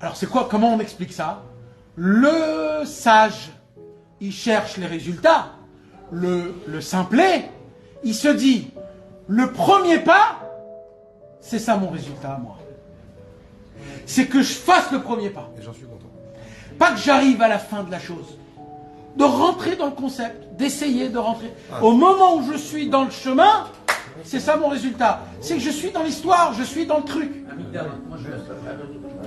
Alors c'est quoi? Comment on explique ça? Le sage, il cherche les résultats. Le simplet, il se dit, le premier pas, c'est ça mon résultat à moi. C'est que je fasse le premier pas. Et j'en suis content. Pas que j'arrive à la fin de la chose. De rentrer dans le concept, d'essayer de rentrer. Au moment où je suis dans le chemin, c'est ça mon résultat. C'est que je suis dans l'histoire, je suis dans le truc.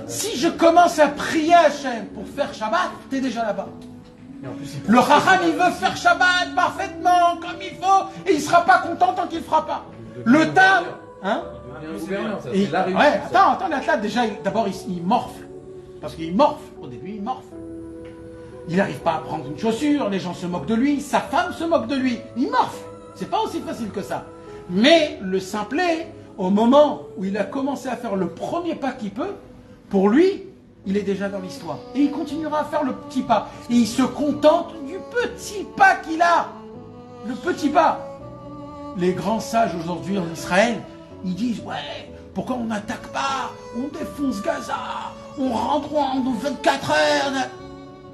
Si je commence à prier Hachem pour faire Shabbat, t'es déjà là-bas. Le Chacham, il veut faire Shabbat parfaitement, comme il faut, et il ne sera pas content tant qu'il ne fera pas. Le Tam, hein? Ouais, attends, l'athlète, déjà, d'abord, il morfle. Parce qu'il morfle, au début, il morfle. Il n'arrive pas à prendre une chaussure, les gens se moquent de lui, sa femme se moque de lui. Il morfle. C'est pas aussi facile que ça. Mais le simplet, au moment où il a commencé à faire le premier pas qu'il peut, pour lui, il est déjà dans l'histoire. Et il continuera à faire le petit pas. Et il se contente du petit pas qu'il a. Le petit pas. Les grands sages aujourd'hui en Israël, ils disent, ouais, pourquoi on n'attaque pas? On défonce Gaza, on rentre en 24 heures.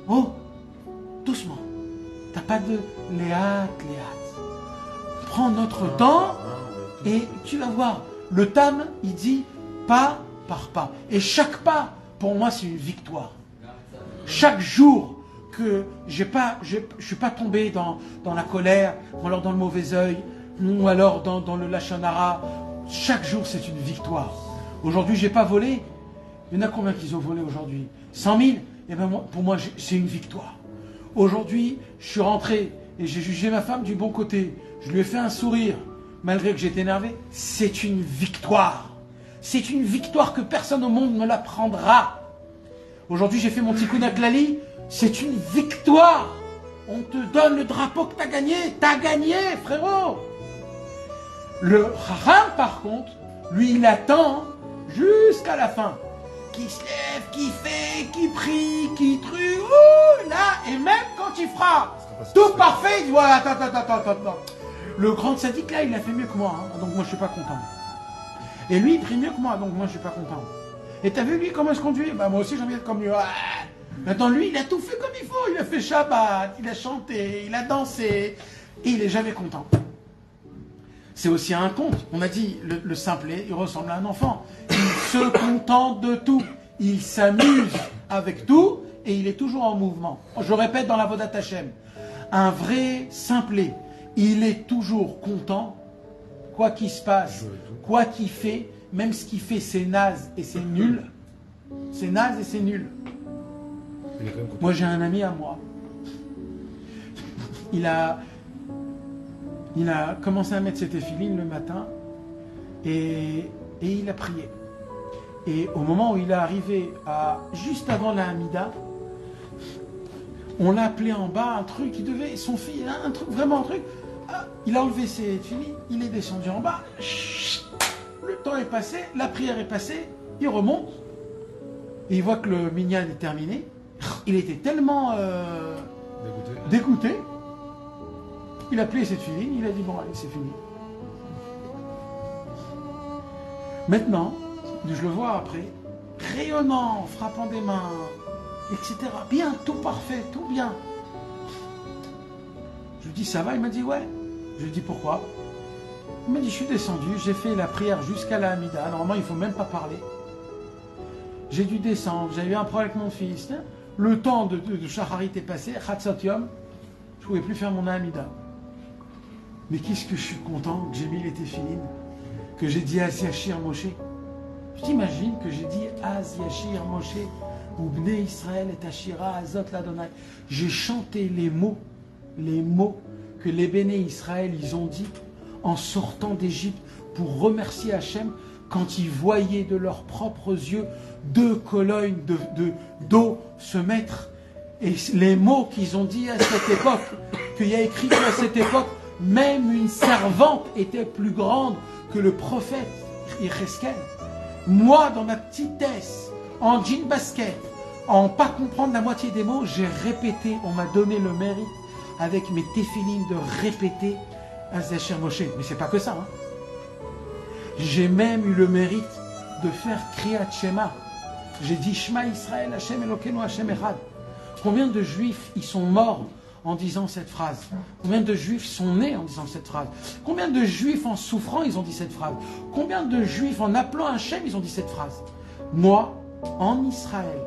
Oh, doucement. T'as pas de léat. Prends notre temps et tu vas voir. Le Tam, il dit pas par pas. Et chaque pas, pour moi, c'est une victoire. Chaque jour que je suis pas tombé dans la colère, ou alors dans le mauvais œil, ou alors dans le lashon hara, chaque jour, c'est une victoire. Aujourd'hui, j'ai pas volé. Il y en a combien qui ont volé aujourd'hui? 100 000? Et ben pour moi, c'est une victoire. Aujourd'hui, je suis rentré et j'ai jugé ma femme du bon côté. Je lui ai fait un sourire, malgré que j'étais énervé. C'est une victoire. C'est une victoire que personne au monde ne la prendra. Aujourd'hui, j'ai fait mon tikkun klali. C'est une victoire. On te donne le drapeau que tu as gagné. Tu as gagné, frérot. Le Chacham, par contre, lui, il attend jusqu'à la fin. Qui se lève, qui fait, qui prie, qui truc, là, et même quand il fera tout parfait, il dit, voilà, attends. Le grand sadique, là, il a fait mieux que moi, hein, donc moi, je suis pas content. Et lui, il prie mieux que moi, donc moi, je suis pas content. Et t'as vu, lui, comment il se conduit? Bah, moi aussi, j'ai envie d'être comme lui. Maintenant, lui, il a tout fait comme il faut. Il a fait Shabbat, il a chanté, il a dansé, et il est jamais content. C'est aussi un conte. On a dit, le simplet, il ressemble à un enfant. Il se contente de tout. Il s'amuse avec tout et il est toujours en mouvement. Je répète dans la Vodat Hashem, un vrai simplet, il est toujours content, quoi qu'il se passe, quoi qu'il fait, même ce qu'il fait c'est naze et c'est nul. C'est naze et c'est nul. Moi j'ai un ami à moi. Il a commencé à mettre ses téphilines le matin et il a prié. Et au moment où il est arrivé juste avant la Hamida, on l'a appelé en bas, un truc, il devait, son fils, un truc, vraiment un truc, il a enlevé ses téphilines, il est descendu en bas, le temps est passé, la prière est passée, il remonte, et il voit que le minyan est terminé, il était tellement dégoûté. Il a plié cette téphilines, il a dit bon allez c'est fini. Maintenant, je le vois après, rayonnant, frappant des mains, etc. Bien, tout parfait, tout bien. Je lui dis ça va, il m'a dit ouais. Je lui dis pourquoi? Il m'a dit je suis descendu, j'ai fait la prière jusqu'à la Hamida, normalement il ne faut même pas parler. J'ai dû descendre, j'ai eu un problème avec mon fils. Le temps de Shacharit est passé, Chatzot Yom, je ne pouvais plus faire mon Hamida. Mais qu'est-ce que je suis content que j'ai mis les téphilines, que j'ai dit Az Yashir Moshe. Tu t'imagines que j'ai dit Az Yashir Moshe, ou Bnei Israël et Ashira Azot Ladonai. J'ai chanté les mots que les Béné Israël ils ont dit en sortant d'Égypte pour remercier Hachem quand ils voyaient de leurs propres yeux 2 colonnes d'eau se mettre. Et les mots qu'ils ont dit à cette époque, qu'il y a écrit à cette époque, même une servante était plus grande que le prophète Yecheskel. Moi, dans ma petitesse, en jean basket, en pas comprendre la moitié des mots, j'ai répété, on m'a donné le mérite avec mes téphilines de répéter Az Yashir Moshe. Mais c'est pas que ça. J'ai même eu le mérite de faire Kriyat Shema. J'ai dit Shema Israël, Hashem Elokeinu, Hashem Echad. Combien de juifs ils sont morts en disant cette phrase? Combien de juifs sont nés en disant cette phrase? Combien de juifs en souffrant ils ont dit cette phrase? Combien de juifs en appelant Hachem ils ont dit cette phrase? Moi, en Israël,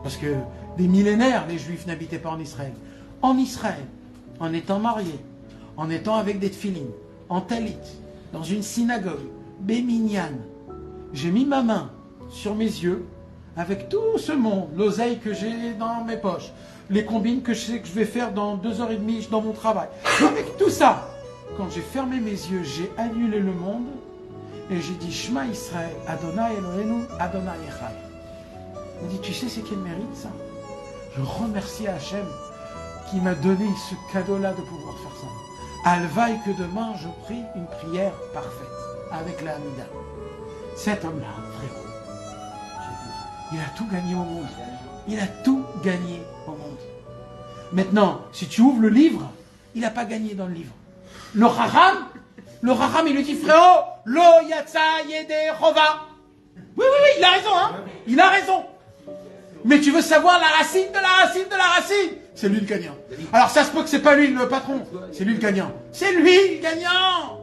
parce que des millénaires les juifs n'habitaient pas en Israël, en étant mariés, en étant avec des tefilines, en talit, dans une synagogue, béminyan, j'ai mis ma main sur mes yeux avec tout ce monde, l'oseille que j'ai dans mes poches, les combines que je sais que je vais faire dans 2h30 dans mon travail. Avec tout ça, quand j'ai fermé mes yeux, j'ai annulé le monde et j'ai dit Shema Israël, Adonai Eloheinu, Adonai Echad. Il dit, tu sais c'est quel mérite ça? Je remercie Hachem qui m'a donné ce cadeau-là de pouvoir faire ça. Alvaï que demain je prie une prière parfaite avec la Hamida. Cet homme-là, frérot, il a tout gagné au monde. Il a tout gagné au monde. Maintenant, si tu ouvres le livre, il n'a pas gagné dans le livre. Le Raham, il lui dit, frérot, Lo Yatsa Yede Chova. Oui, il a raison, hein. Il a raison. Mais tu veux savoir la racine de la racine de la racine? C'est lui le gagnant. Alors ça se peut que c'est pas lui le patron. C'est lui le gagnant. C'est lui le gagnant.